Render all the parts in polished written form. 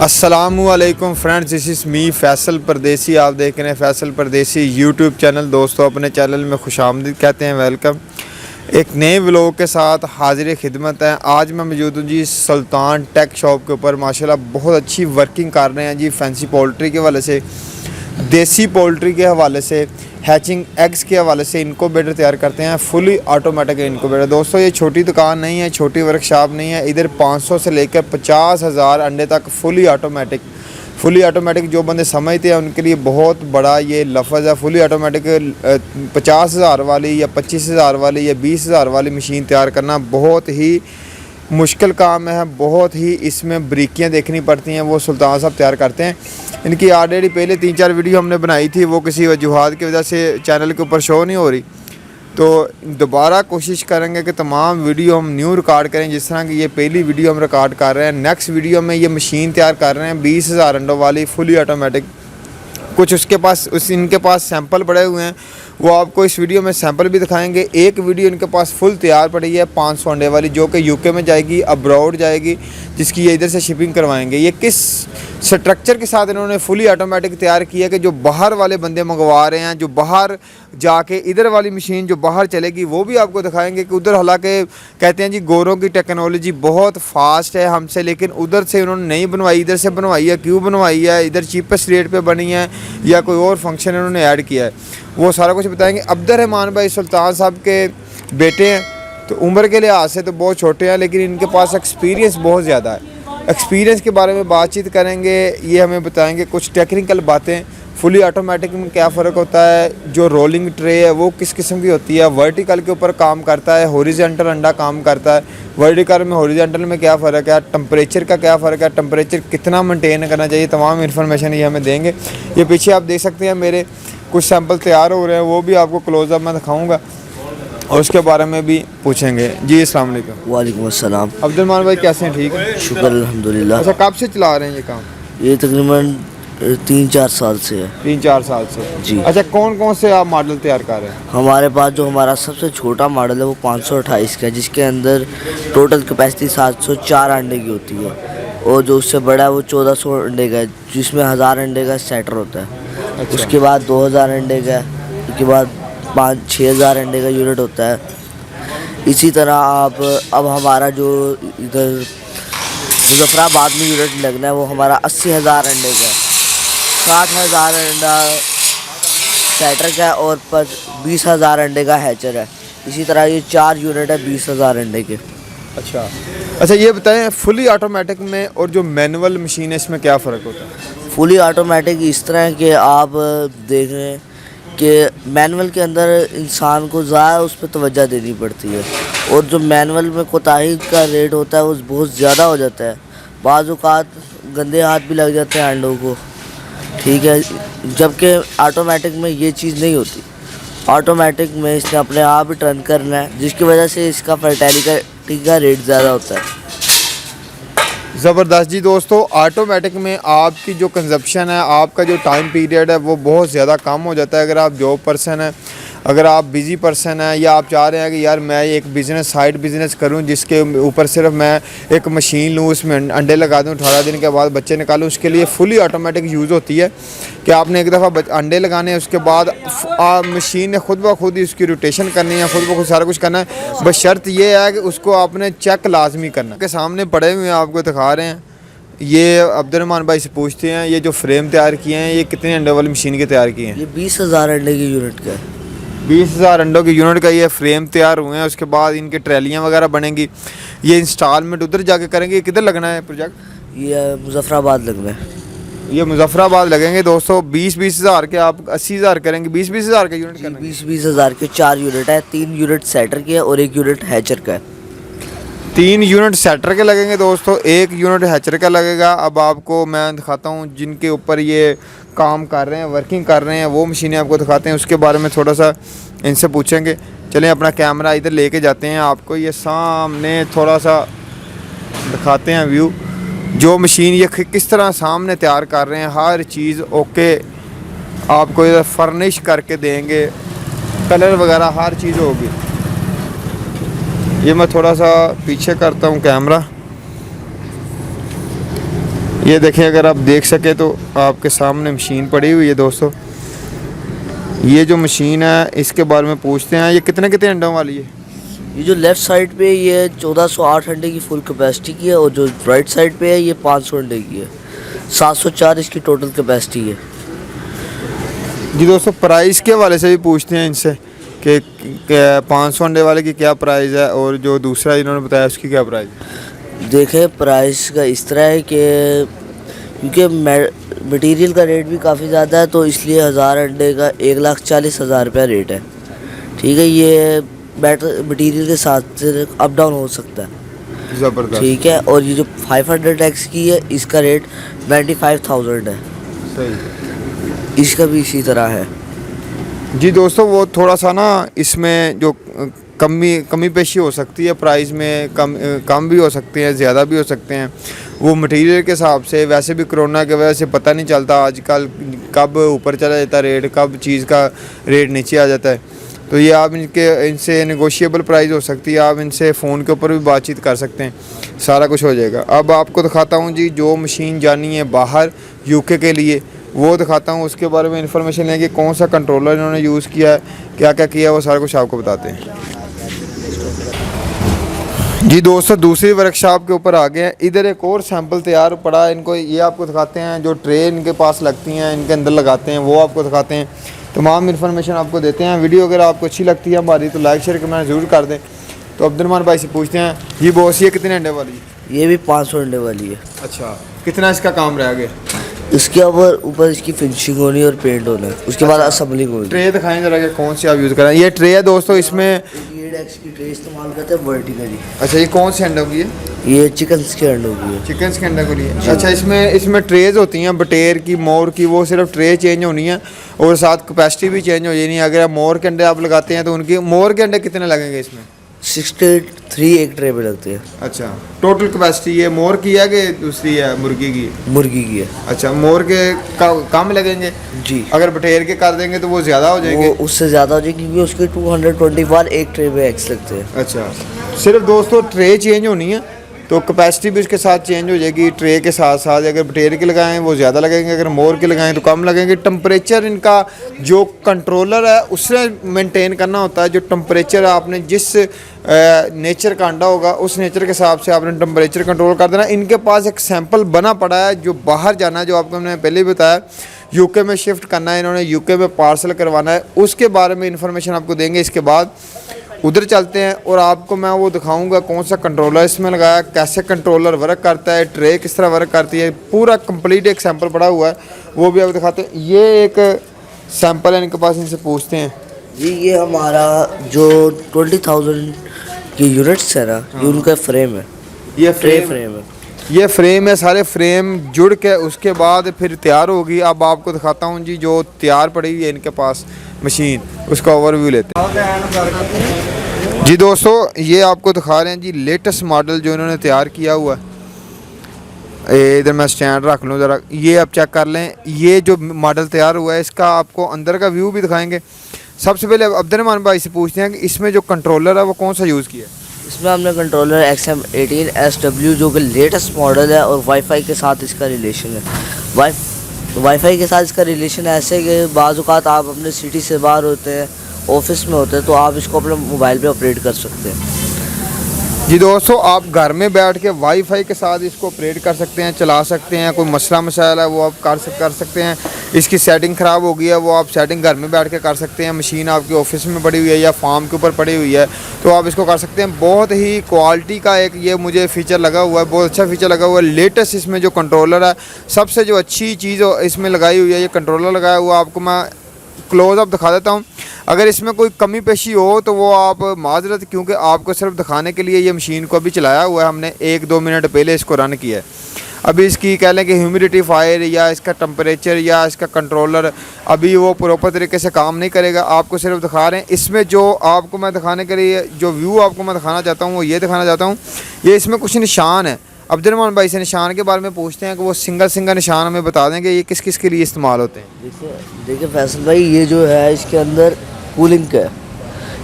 अस्सलामुअलैकुम friends, this is me Faisal परदेसी। आप देख रहे हैं फैसल परदेसी यूट्यूब चैनल। दोस्तों, अपने चैनल में खुशामदीद कहते हैं, वेलकम। एक नए व्लॉग के साथ हाजिर खिदमत है। आज मैं मौजूद हूँ जी सुल्तान टेक शॉप के ऊपर। माशाल्लाह बहुत अच्छी वर्किंग कर रहे हैं जी, फैंसी पोल्ट्री के हवाले से, देसी पोल्ट्री के हवाले से, हैचिंग एग्स के हवाले से इनक्यूबेटर तैयार करते हैं, फुली ऑटोमेटिक इनक्यूबेटर। दोस्तों, ये छोटी दुकान नहीं है, छोटी वर्कशॉप नहीं है। इधर 500 से लेकर 50,000 अंडे तक फुली ऑटोमेटिक जो बंदे समझते हैं उनके लिए बहुत बड़ा ये लफ्ज़ है। फुली ऑटोमेटिक 50,000 वाली या 25,000 वाली या 20,000 वाली मशीन तैयार करना बहुत ही मुश्किल काम है। बहुत ही इसमें बारीकियाँ देखनी पड़ती हैं, वो सुल्तान साहब तैयार करते हैं। इनकी ऑलरेडी पहले 3-4 वीडियो हमने बनाई थी, वो किसी वजूहात की वजह से चैनल के ऊपर शो नहीं हो रही। तो दोबारा कोशिश करेंगे कि तमाम वीडियो हम न्यू रिकॉर्ड करें। जिस तरह की ये पहली वीडियो हम रिकॉर्ड कर रहे हैं, नेक्स्ट वीडियो में ये मशीन तैयार कर रहे हैं 20,000 अंडों वाली फुली ऑटोमेटिक। कुछ इनके पास सैंपल पड़े हुए हैं, वो आपको इस वीडियो में सैंपल भी दिखाएंगे। एक वीडियो इनके पास फुल तैयार पड़ी है 500 अंडे वाली, जो कि यूके में जाएगी, अब्रॉड जाएगी, जिसकी ये इधर से शिपिंग करवाएंगे। ये किस स्ट्रक्चर के साथ इन्होंने फुली ऑटोमेटिक तैयार किया कि जो बाहर वाले बंदे मंगवा रहे हैं, जो बाहर जाके इधर वाली मशीन जो बाहर चलेगी वो भी आपको दिखाएंगे कि उधर, हालांकि कहते हैं जी गोरों की टेक्नोलॉजी बहुत फास्ट है हमसे, लेकिन उधर से उन्होंने नहीं बनवाई, इधर से बनवाई है। क्यों बनवाई है, इधर चीपेस्ट रेट पे बनी है या कोई और फंक्शन इन्होंने ऐड किया है, वो सारा कुछ बताएंगे। अब्दुर्रहमान भाई सुल्तान साहब के बेटे हैं, तो उम्र के लिहाज से तो बहुत छोटे हैं, लेकिन इनके पास एक्सपीरियंस बहुत ज़्यादा है। एक्सपीरियंस के बारे में बातचीत करेंगे, ये हमें बताएंगे कुछ टेक्निकल बातें। फुली ऑटोमेटिक में क्या फ़र्क होता है, जो रोलिंग ट्रे है वो किस किस्म की होती है, वर्टिकल के ऊपर काम करता है, हॉरिजॉन्टल अंडा काम करता है, वर्टिकल में हॉरिजॉन्टल में क्या फ़र्क है, टेम्परेचर का क्या फ़र्क है, टेम्परेचर कितना मेंटेन करना चाहिए, तमाम इन्फॉर्मेशन ये हमें देंगे। ये पीछे आप देख सकते हैं मेरे कुछ सैंपल तैयार हो रहे हैं, वो भी आपको क्लोजअप में दिखाऊँगा और उसके बारे में भी पूछेंगे जी। अस्सलाम वालेकुम। वालेकुम अस्सलाम। अब्दुलमान भाई कैसे हैं, ठीक है? शुक्र अल्हम्दुलिल्लाह। अच्छा, कब से चला रहे हैं ये काम? ये तकरीबन 3-4 साल से है। 3-4 साल से जी। अच्छा, कौन कौन से आप मॉडल तैयार कर रहे हैं? हमारे पास जो हमारा सबसे छोटा मॉडल है वो 528 का है, जिसके अंदर टोटल कैपेसिटी 704 अंडे की होती है, और जो उससे बड़ा है वो 1400 अंडे का है, जिसमें 1000 अंडे का सेटर होता है। अच्छा। उसके बाद 2000 अंडे का है, उसके बाद 5-6 हज़ार अंडे का यूनिट होता है। इसी तरह अब हमारा जो इधर मुजफ्फराबाद में यूनिट लगना है वो हमारा 80,000 अंडे का है, 60,000 अंडा सेटर का है, और 20,000 अंडे का हैचर है। इसी तरह ये 4 यूनिट है 20,000 अंडे के। अच्छा, ये बताएं फुली ऑटोमेटिक में और जो मैनुअल मशीन है इसमें क्या फ़र्क होता है? फुली ऑटोमेटिक इस तरह है कि आप देख रहे हैं कि मैनुअल के अंदर इंसान को ज़्यादा उस पर तवज्जो देनी पड़ती है, और जो मैनुअल में कोताही का रेट होता है वो बहुत ज़्यादा हो जाता है। बाज़ औक़ात गंदे हाथ भी लग जाते हैं अंडों को, ठीक है, जबकि ऑटोमेटिक में ये चीज़ नहीं होती। ऑटोमेटिक में इसने अपने आप ही टर्न करना है, जिसकी वजह से इसका फर्टिलिटी का रेट ज़्यादा होता है। ज़बरदस्त जी। दोस्तों, ऑटोमेटिक में आपकी जो कंजप्शन है, आपका जो टाइम पीरियड है वो बहुत ज़्यादा कम हो जाता है। अगर आप जॉब पर्सन हैं, अगर आप बिज़ी पर्सन हैं, या आप चाह रहे हैं कि यार मैं एक बिज़नेस साइड बिज़नेस करूं जिसके ऊपर सिर्फ मैं एक मशीन लूं, उसमें अंडे लगा दूं, 18 दिन के बाद बच्चे निकालूं, उसके लिए फुली ऑटोमेटिक यूज़ होती है कि आपने एक दफ़ा अंडे लगाने हैं, उसके बाद मशीन ने खुद ब खुद ही उसकी रोटेशन करनी है, खुद ब खुद सारा कुछ करना है। बस शर्त ये है कि उसको आपने चेक लाजमी करना के सामने पड़े हुए हैं, आपको दिखा रहे हैं। ये अब्दुर्रहमान भाई से पूछते हैं, ये जो फ्रेम तैयार किए हैं ये कितने अंडे वाली मशीन के तैयार किए हैं? ये 20,000 अंडे की यूनिट का है। 20,000 अंडों की यूनिट का ये फ्रेम तैयार हुए हैं। उसके बाद इनके ट्रैलियाँ वगैरह बनेंगी। ये इंस्टॉलमेंट उधर जाके करेंगे। ये किधर लगना है प्रोजेक्ट? ये मुजफ्फराबाद लगना है। ये मुजफ्फराबाद लगेंगे। दोस्तों, 20-20 हज़ार के आप 80,000 करेंगे, 20-20 हज़ार का यूनिट करना है। 20-20 हज़ार के 4 यूनिट है, 3 यूनिट सेटर के और 1 यूनिट हैचर का है। 3 यूनिट सेटर के लगेंगे दोस्तों, 1 यूनिट हैचर का लगेगा। अब आपको मैं दिखाता हूँ जिनके ऊपर ये काम कर रहे हैं, वर्किंग कर रहे हैं, वो मशीनें आपको दिखाते हैं। उसके बारे में थोड़ा सा इनसे पूछेंगे। चलें, अपना कैमरा इधर लेके जाते हैं, आपको ये सामने थोड़ा सा दिखाते हैं व्यू। जो मशीन ये किस तरह सामने तैयार कर रहे हैं, हर चीज़ ओके आपको इधर फर्निश करके देंगे, कलर वगैरह हर चीज़ होगी। ये मैं थोड़ा सा पीछे करता हूँ कैमरा। ये देखिए, अगर आप देख सके तो आपके सामने मशीन पड़ी हुई है दोस्तों। ये जो मशीन है इसके बारे में पूछते हैं, ये कितने कितने अंडों वाली है? ये जो लेफ़्ट साइड पे ये 1408 अंडे की फुल कैपेसिटी की है, और जो राइट साइड पे है ये 500 अंडे की है। 704 इसकी टोटल कैपेसिटी है। जी दोस्तों, प्राइस के हवाले से भी पूछते हैं इनसे कि 500 अंडे वाले की क्या प्राइस है और जो दूसरा इन्होंने बताया उसकी क्या प्राइस है? देखें, प्राइस का इस तरह है कि क्योंकि मटेरियल का रेट भी काफ़ी ज़्यादा है, तो इसलिए 1000 अंडे का 1,40,000 रुपया रेट है। ठीक है, ये बैटर मटेरियल के साथ अप डाउन हो सकता है। ज़बरदस्त। ठीक है, और ये जो 500x की है इसका रेट 95,000 है। सही। इसका भी इसी तरह है। जी दोस्तों, वो थोड़ा सा ना इसमें जो कमी पेशी हो सकती है, प्राइस में कम भी हो सकते हैं, ज़्यादा भी हो सकते हैं, वो मटेरियल के हिसाब से। वैसे भी कोरोना की वजह से पता नहीं चलता आजकल कब ऊपर चला जाता है रेट, कब चीज़ का रेट नीचे आ जाता है। तो ये आप इनसे नेगोशिएबल प्राइस हो सकती है, आप इनसे फ़ोन के ऊपर भी बातचीत कर सकते हैं, सारा कुछ हो जाएगा। अब आपको दिखाता हूँ जी, जो मशीन जानी है बाहर यूके के लिए, वो दिखाता हूँ। उसके बारे में इंफॉर्मेशन लेंगे, कौन सा कंट्रोलर इन्होंने यूज़ किया है, क्या क्या किया है, वो सारा कुछ आपको बताते हैं। जी दोस्तों, दूसरी वर्कशॉप के ऊपर आ गए हैं। इधर एक और सैंपल तैयार पड़ा है, इनको ये आपको दिखाते हैं। जो ट्रे इनके पास लगती हैं, इनके अंदर लगाते हैं, वो आपको दिखाते हैं। तमाम इन्फॉर्मेशन आपको देते हैं। वीडियो अगर आपको अच्छी लगती है हमारी, तो लाइक शेयर कमेंट ज़रूर कर दें। तो अब्दुलरहमान भाई से पूछते हैं, ये बॉस ये कितने अंडे वाली है? ये भी 500 अंडे वाली है। अच्छा, कितना इसका काम रह गया? इसके ऊपर इसकी फिनिशिंग होनी है और पेंट होना है, उसके बाद असेंबलिंग होगी। ट्रे दिखाएं जरा कि कौन सी आप यूज़ करें। ये ट्रे है दोस्तों, इसमें 8x की ट्रे इस्तेमाल करते हैं वर्टिकली। अच्छा, ये कौन से अंडों की है? ये चिकन के अंडों की है। चिकन के अंडे को लिए। अच्छा, इसमें ट्रेज होती हैं बटेर की, मोर की, वो सिर्फ ट्रे चेंज होनी है और साथ कैपेसिटी भी चेंज हो जानी है। अगर आप मोर के अंडे आप लगाते हैं तो उनकी मोर के अंडे कितने लगेंगे इसमें? 63 एक ट्रे में लगते हैं। अच्छा, टोटल कैपेसिटी ये मोर की है कि दूसरी है मुर्गी की? मुर्गी की है। अच्छा, मोर के कम लगेंगे जी। अगर बटेर के कर देंगे तो वो ज़्यादा हो जाएंगे? वो उससे ज़्यादा हो जाएगी, क्योंकि उसके 221 एक ट्रे में एग्स लगते हैं। अच्छा, सिर्फ दोस्तों ट्रे चेंज होनी है, तो कैपेसिटी भी उसके साथ चेंज हो जाएगी ट्रे के साथ साथ। अगर बटेर के लगाएं वो ज़्यादा लगेंगे, अगर मोर के लगाएं तो कम लगेंगे। टेम्परेचर इनका जो कंट्रोलर है उससे मेंटेन करना होता है। जो टेम्परेचर आपने जिस नेचर का अंडा होगा उस नेचर के हिसाब से आपने टेम्परेचर कंट्रोल कर देना। इनके पास एक सैंपल बना पड़ा है जो बाहर जाना है, जो आपको मैंने पहले ही बताया, यूके में शिफ्ट करना है इन्होंने, यूके में पार्सल करवाना है। उसके बारे में इंफॉर्मेशन आपको देंगे। इसके बाद उधर चलते हैं और आपको मैं वो दिखाऊंगा कौन सा कंट्रोलर इसमें लगाया, कैसे कंट्रोलर वर्क करता है, ट्रे किस तरह वर्क करती है, पूरा कंप्लीट एक सैंपल पड़ा हुआ है, वो भी आपको दिखाते हैं। ये एक सैंपल है इनके पास, इनसे पूछते हैं। जी, ये हमारा जो 20,000 की यूनिट्स है ना, ये उनका फ्रेम है। ये फ्रेम है। ये फ्रेम है, सारे फ्रेम जुड़ के उसके बाद फिर तैयार होगी। अब आपको दिखाता हूँ जी, जो तैयार पड़ी हुई है इनके पास मशीन, उसका ओवरव्यू लेते हैं। जी दोस्तों, ये आपको दिखा रहे हैं जी लेटेस्ट मॉडल जो इन्होंने तैयार किया हुआ है। इधर मैं स्टैंड रख लूँ ज़रा, ये आप चेक कर लें। ये जो मॉडल तैयार हुआ है इसका आपको अंदर का व्यू भी दिखाएंगे। सबसे पहले अब्दुलरहमान भाई से पूछते हैं कि इसमें जो कंट्रोलर है वो कौन सा यूज़ किया है? इसमें हमने कंट्रोलर XM18SW जो कि लेटेस्ट मॉडल है, और वाईफाई के साथ इसका रिलेशन है। वाईफाई के साथ इसका रिलेशन ऐसे कि बाज़ औक़ात आप अपने सिटी से बाहर होते हैं, ऑफिस में होते हैं, तो आप इसको अपने मोबाइल पे ऑपरेट कर सकते हैं। जी दोस्तों, आप घर में बैठ के वाईफाई के साथ इसको ऑपरेट कर सकते हैं, चला सकते हैं। कोई मसला मसाइल है वो आप कर सकते हैं। इसकी सेटिंग ख़राब हो गई है, वो आप सेटिंग घर में बैठ के कर सकते हैं। मशीन आपकी ऑफिस में पड़ी हुई है या फार्म के ऊपर पड़ी हुई है तो आप इसको कर सकते हैं। बहुत ही क्वालिटी का एक ये मुझे फ़ीचर लगा हुआ है, बहुत अच्छा फ़ीचर लगा हुआ है। लेटेस्ट इसमें जो कंट्रोलर है, सबसे जो अच्छी चीज़ इसमें लगाई हुई है, ये कंट्रोलर लगाया हुआ, आपको मैं क्लोज़अप दिखा देता हूँ। अगर इसमें कोई कमी पेशी हो तो वो आप माजरत, क्योंकि आपको सिर्फ दिखाने के लिए ये मशीन को अभी चलाया हुआ है हमने, 1-2 मिनट पहले इसको रन किया है। अभी इसकी कह लें कि ह्यूमिडिटी फायर या इसका टेम्परेचर या इसका कंट्रोलर अभी वो प्रॉपर तरीके से काम नहीं करेगा। आपको सिर्फ दिखा रहे हैं। इसमें जो आपको मैं दिखाने के लिए जो व्यू आपको मैं दिखाना चाहता हूँ वो ये दिखाना चाहता हूँ। ये इसमें कुछ निशान है। अब्दुलरहमान भाई से निशान के बारे में पूछते हैं कि वो सिंगल निशान हमें बता दें कि ये किस किस के लिए इस्तेमाल होते हैं। देखिए फैसल भाई, ये जो है इसके अंदर कूलिंग का है,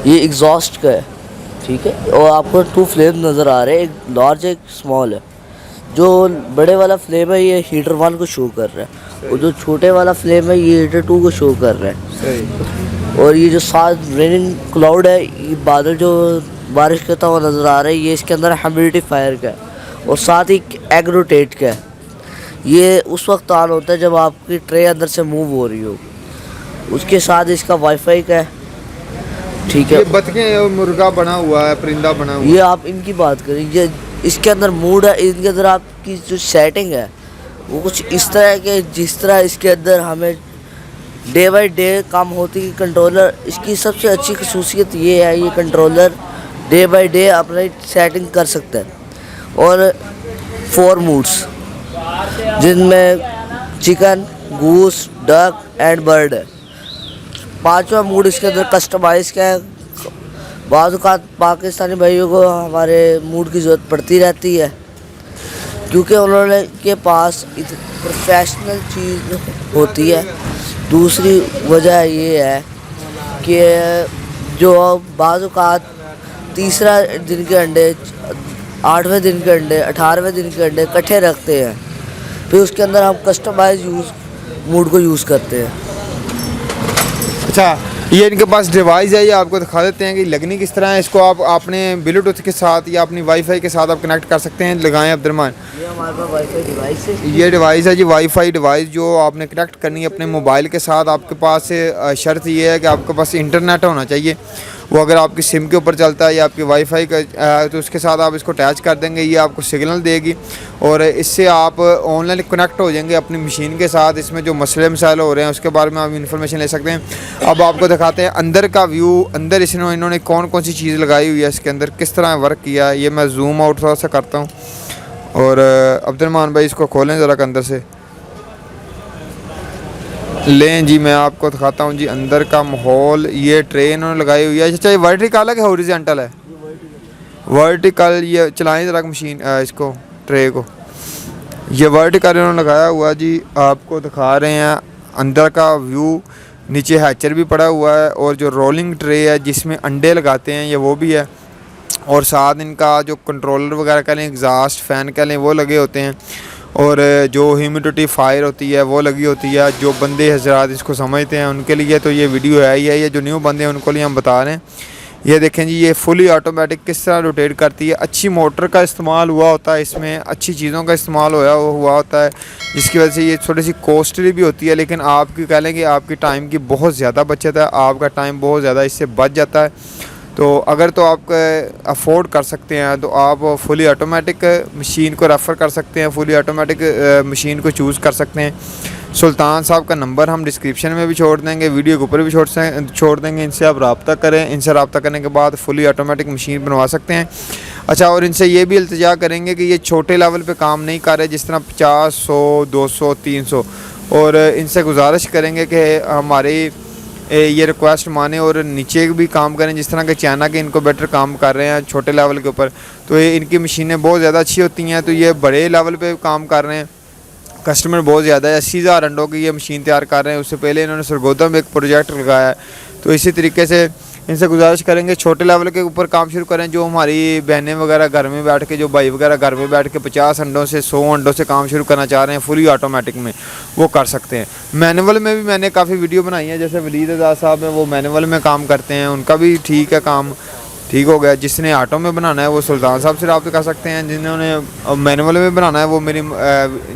ये एग्जॉस्ट का है, ठीक है। और आपको 2 फ्लेम नज़र आ रहे हैं, एक लार्ज एक स्मॉल है। जो बड़े वाला फ्लेम है ये हीटर 1 को शो कर रहा है, और जो छोटे वाला फ्लेम है ये हीटर 2 को शो कर रहा है। सही। और ये जो साथ रेनिंग क्लाउड है, ये बादल जो बारिश करता हुआ नज़र आ रहा है, ये इसके अंदर ह्यूमिडिफायर का है, और साथ ही एग रोटेट का है। ये उस वक्त ऑन होता है जब आपकी ट्रे अंदर से मूव हो रही हो। उसके साथ इसका वाईफाई का है, ठीक है। ये बतखें मुर्गा बना हुआ है, परिंदा बना हुआ है। ये आप इनकी बात करें, ये इसके अंदर मूड है, इनके अंदर आपकी जो सेटिंग है वो कुछ इस तरह के जिस तरह इसके अंदर हमें डे बाय डे काम होती है। कंट्रोलर इसकी सबसे अच्छी खसूसियत ये है, ये कंट्रोलर डे बाय डे अपनी सेटिंग कर सकता है। और 4 मूड्स जिनमें chicken, goose, duck and bird है। 5वां मूड इसके अंदर कस्टमाइज का है। बाद पाकिस्तानी भाइयों को हमारे मूड की ज़रूरत पड़ती रहती है, क्योंकि उन्होंने के पास प्रोफेशनल चीज़ होती है। दूसरी वजह ये है कि जो बाज़-औक़ात तीसरा दिन के अंडे, 8वें दिन के अंडे, 18वें दिन के अंडे इकट्ठे रखते हैं, फिर उसके अंदर हम कस्टमाइज मूड को यूज़ करते हैं। अच्छा, ये इनके पास डिवाइस है, ये आपको दिखा देते हैं कि लगनी किस तरह है। इसको आप अपने ब्लूटूथ के साथ या अपनी वाईफाई के साथ आप कनेक्ट कर सकते हैं। लगाएं अब्दुर्रहमान। ये हमारे पास वाईफाई डिवाइस है। ये डिवाइस है जी, वाईफाई डिवाइस जो आपने कनेक्ट करनी है अपने मोबाइल के साथ। आपके पास शर्त ये है कि आपके पास इंटरनेट होना चाहिए। वो अगर आपकी सिम के ऊपर चलता है या आपकी वाईफाई का तो उसके साथ आप इसको अटैच कर देंगे, ये आपको सिग्नल देगी और इससे आप ऑनलाइन कनेक्ट हो जाएंगे अपनी मशीन के साथ। इसमें जो मसले मसाइल हो रहे हैं उसके बारे में आप इन्फॉर्मेशन ले सकते हैं। अब आपको दिखाते हैं अंदर का व्यू। अंदर इन्होंने कौन कौन सी चीज़ लगाई हुई है, इसके अंदर किस तरह वर्क किया है। ये मैं जूम आउट थोड़ा सा करता हूँ और अब्दुर्रहमान भाई इसको खोलें ज़रा अंदर से। लें जी, मैं आपको दिखाता हूँ जी अंदर का माहौल। ये ट्रे इन्होंने लगाई हुई है। अच्छा, ये वर्टिकल है कि हॉरिजॉन्टल है? वर्टिकल। ये चलाएं ज़रा मशीन इसको, ट्रे को। ये वर्टिकल इन्होंने लगाया हुआ जी। आपको दिखा रहे हैं अंदर का व्यू। नीचे हैचर भी पड़ा हुआ है और जो रोलिंग ट्रे है जिसमें अंडे लगाते हैं ये वो भी है। और साथ इनका जो कंट्रोलर वगैरह कह लें, एग्जॉस्ट फ़ैन कह लें, वो लगे होते हैं। और जो ह्यूमिडिफायर होती है वो लगी होती है। जो बंदे हजरात इसको समझते हैं उनके लिए तो ये वीडियो है ही है। ये जो न्यू बंदे हैं उनको लिए हम बता रहे हैं। ये देखें जी, ये फुली ऑटोमेटिक किस तरह रोटेट करती है। अच्छी मोटर का इस्तेमाल हुआ होता है इसमें, अच्छी चीज़ों का इस्तेमाल हुआ होता है, जिसकी वजह से ये थोड़ी सी कॉस्टली भी होती है। लेकिन आपकी कह लें कि आपकी टाइम की बहुत ज़्यादा बचत है, आपका टाइम बहुत ज़्यादा इससे बच जाता है। तो अगर तो आप अफोर्ड कर सकते हैं तो आप फुली ऑटोमेटिक मशीन को रेफ़र कर सकते हैं, फुली ऑटोमेटिक मशीन को चूज़ कर सकते हैं। सुल्तान साहब का नंबर हम डिस्क्रिप्शन में भी छोड़ देंगे, वीडियो के ऊपर भी छोड़ देंगे। इनसे आप रब्ता करें। इनसे रब्ता करने के बाद फुली ऑटोमेटिक मशीन बनवा सकते हैं। अच्छा, और इनसे ये भी इल्तिजा करेंगे कि ये छोटे लेवल पे काम नहीं कर रहे, जिस तरह 50, 100, 200, 300। और इनसे गुजारिश करेंगे कि हमारी ये रिक्वेस्ट माने और नीचे भी काम करें, जिस तरह के चाइना के इनको बेटर काम कर रहे हैं छोटे लेवल के ऊपर। तो ये इनकी मशीनें बहुत ज़्यादा अच्छी होती हैं। तो ये बड़े लेवल पे काम कर रहे हैं, कस्टमर बहुत ज़्यादा है। 80,000 अंडों की ये मशीन तैयार कर रहे हैं। उससे पहले इन्होंने सरगोदा में एक प्रोजेक्ट लगाया है। तो इसी तरीके से इनसे गुजारिश करेंगे छोटे लेवल के ऊपर काम शुरू करें। जो हमारी बहनें वगैरह घर में बैठ के, जो भाई वगैरह घर में बैठ के 50 अंडों से 100 अंडों से काम शुरू करना चाह रहे हैं फुली ऑटोमेटिक में, वो कर सकते हैं। मैनुअल में भी मैंने काफ़ी वीडियो बनाई है, जैसे वलीद आज़ाद साहब हैं, वो मैनुअल में काम करते हैं, उनका भी ठीक है, काम ठीक हो गया। जिसने ऑटो में बनाना है वो सुल्तान साहब से रब्ता कर सकते हैं। जिन्होंने मैनुअल में बनाना है वो मेरी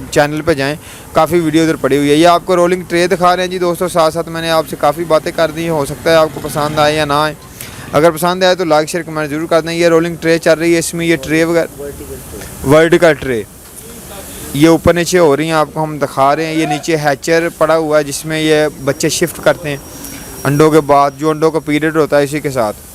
चैनल पे जाएं, काफ़ी वीडियो उधर पड़ी हुई है। ये आपको रोलिंग ट्रे दिखा रहे हैं जी दोस्तों। साथ साथ मैंने आपसे काफ़ी बातें कर दी हैं, हो सकता है आपको पसंद आए या ना आए। अगर पसंद आए तो लाइक शेयर कमेंट जरूर कर दें। ये रोलिंग ट्रे चल रही है, इसमें ये ट्रे वगैरह वर्टिकल ट्रे ये ऊपर नीचे हो रही हैं, आपको हम दिखा रहे हैं। ये नीचे हैचर पड़ा हुआ है जिसमें ये बच्चे शिफ्ट करते हैं अंडों के बाद, जो अंडों का पीरियड होता है इसी के साथ।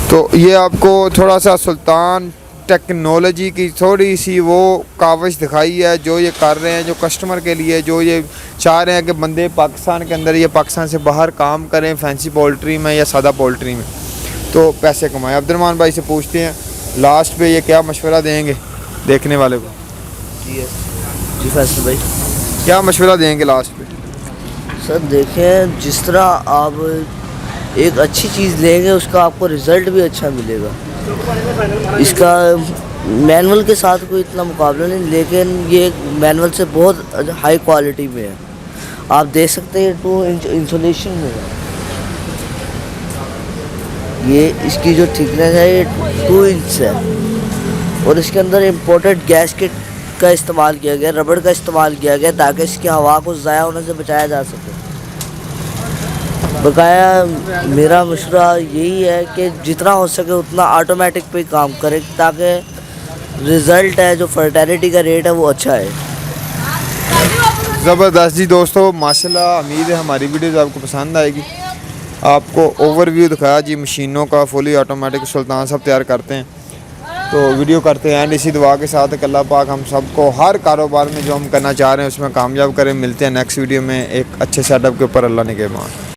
तो ये आपको थोड़ा सा सुल्तान टेक्नोलॉजी की थोड़ी सी वो काविश दिखाई है, जो ये कर रहे हैं जो कस्टमर के लिए, जो ये चाह रहे हैं कि बंदे पाकिस्तान के अंदर, ये पाकिस्तान से बाहर काम करें फैंसी पोल्ट्री में या सादा पोल्ट्री में, तो पैसे कमाएं। अब्दुर्रहमान भाई से पूछते हैं लास्ट पे ये क्या मशवरा देंगे देखने वाले को। जी फैसल भाई, क्या मशवरा देंगे लास्ट पे? सर देखें, जिस तरह आप एक अच्छी चीज़ लेंगे उसका आपको रिज़ल्ट भी अच्छा मिलेगा। इसका मैनुअल के साथ कोई इतना मुकाबला नहीं, लेकिन ये मैनुअल से बहुत हाई क्वालिटी में है। आप देख सकते हैं 2 इंच इंसुलेशन में है। ये इसकी जो थिकनेस है ये 2 इंच है और इसके अंदर इम्पोर्टेड गैसकेट का इस्तेमाल किया गया, रबड़ का इस्तेमाल किया गया ताकि इसकी हवा को ज़ाया होने से बचाया जा सके। बकाया मेरा मशवरा यही है कि जितना हो सके उतना ऑटोमेटिक पे काम करें ताकि रिज़ल्ट है जो फर्टिलिटी का रेट है वो अच्छा है। ज़बरदस्त जी दोस्तों, माशाल्लाह। उम्मीद है हमारी वीडियोज़ आपको पसंद आएगी। आपको ओवरव्यू दिखाया जी मशीनों का, फुली ऑटोमेटिक सुल्तान साहब तैयार करते हैं। तो वीडियो करते हैं एंड इसी दुआ के साथ कि अल्लाह पाक हम सबको हर कारोबार में जो हम करना चाह रहे हैं उसमें कामयाब करें। मिलते हैं नेक्स्ट वीडियो में एक अच्छे सेटअप के ऊपर। अल्लाह ने के मान।